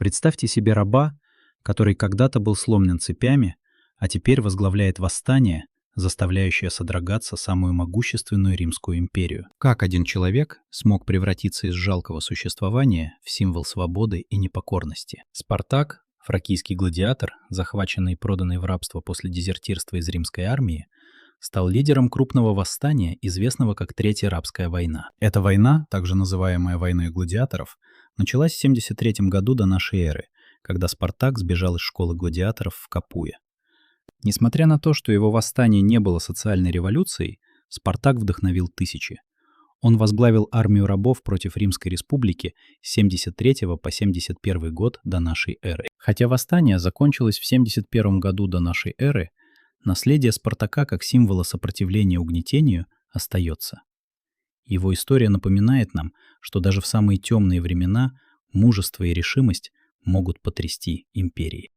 Представьте себе раба, который когда-то был сломлен цепями, а теперь возглавляет восстание, заставляющее содрогаться самую могущественную Римскую империю. Как один человек смог превратиться из жалкого существования в символ свободы и непокорности? Спартак, фракийский гладиатор, захваченный и проданный в рабство после дезертирства из римской армии, стал лидером крупного восстания, известного как Третья рабская война. Эта война, также называемая войной гладиаторов, началась в 73 году до нашей эры, когда Спартак сбежал из школы гладиаторов в Капуе. Несмотря на то, что его восстание не было социальной революцией, Спартак вдохновил тысячи. Он возглавил армию рабов против Римской республики с 73 по 71 год до нашей эры. Хотя восстание закончилось в 71 году до нашей эры, наследие Спартака как символа сопротивления угнетению остается. Его история напоминает нам, что даже в самые темные времена мужество и решимость могут потрясти империи.